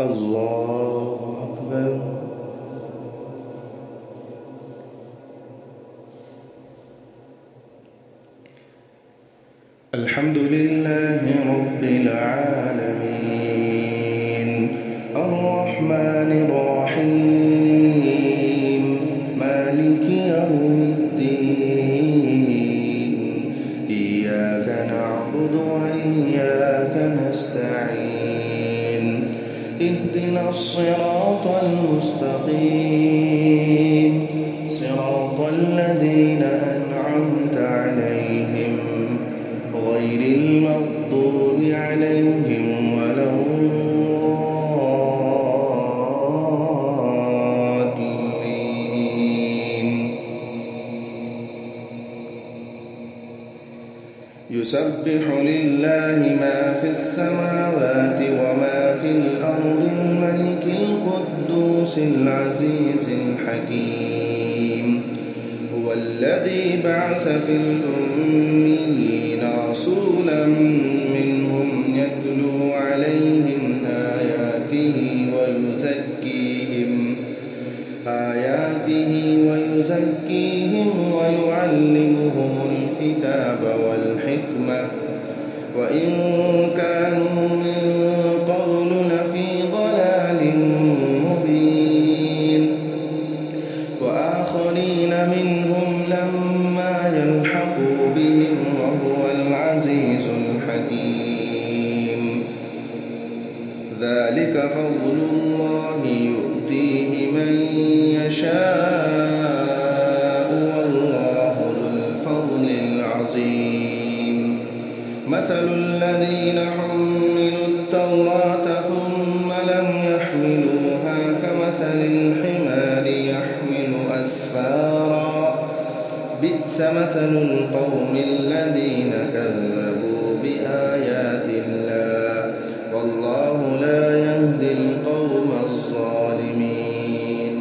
الله أكبر. الحمد لله رب العالمين الرحمن الرحيم مالك يوم الدين إياك نعبد وإياك نستعين اهدنا الصراط المستقيم صراط الذين أنعمت عليهم غير المغضوب عليهم ولا الضالين. يسبح لله ما في السماوات وما في الأرض الملك القدوس العزيز الحكيم هو الذي بعث في الأميين رسولا منهم يتلو عليهم آياته ويزكيهم ويعلمهم الكتاب والحكمة وإن كانوا من قبل لفي ضلال مبين وآخرين منهم لما يلحقوا بهم وهو العزيز الحكيم. ذلك فضل الله يؤتيه من يشاء والله ذو الفضل العظيم. مثل الذين حملوا التوراة ثم لم يحملوها كمثل الحمار يحمل أسفارا بئس مثل القوم الذين كذبوا بآيات الله والله لا يهدي القوم الظالمين.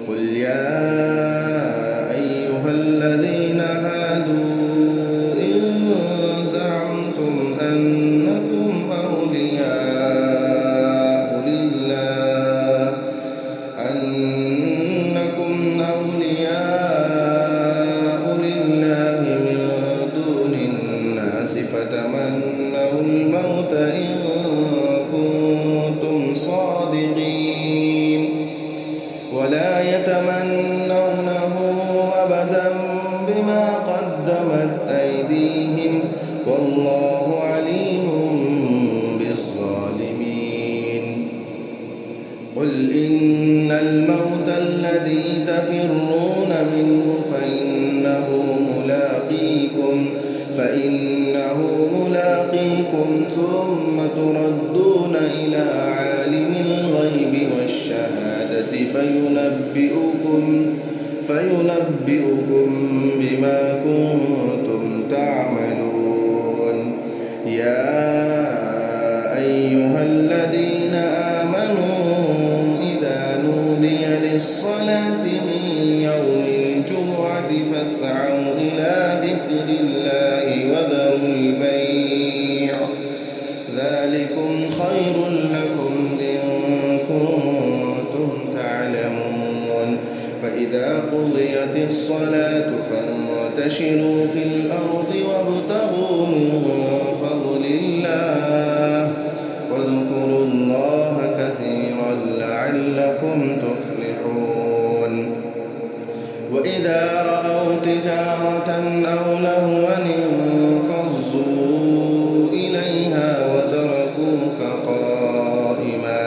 قل يا أيها الذين هادوا إن زعمتم أنكم أولياء لله من دون الناس فتمنوا الموت إن كنتم صادقين ولا يتمنونه أبدا بما قدمت أيديهم والله عليم بالظالمين. قل إن الموت الذي تفرون منه فإنه ملاقيكم ثم تردون إلى عالم الغيب والشهادة فينبئكم بما كنتم تعملون. يا أيها الذين آمنوا إذا نودي للصلاة من يوم الجمعة فاسعوا إلى ذكر الله وذروا البيع ذلكم خير لكم إن كنتم تعلمون. فإذا قضيت الصلاة فانتشروا في الأرض وابتغوا من فضل الله واذكروا الله كثيرا لعلكم تفلحون. وإذا رأوا تجارة أو لهوا انفضوا إليها وتركوك قائما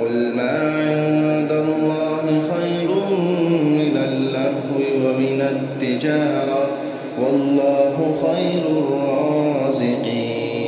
قل ما عند الله خير من اللهو ومن التجارة والله خير الرازقين.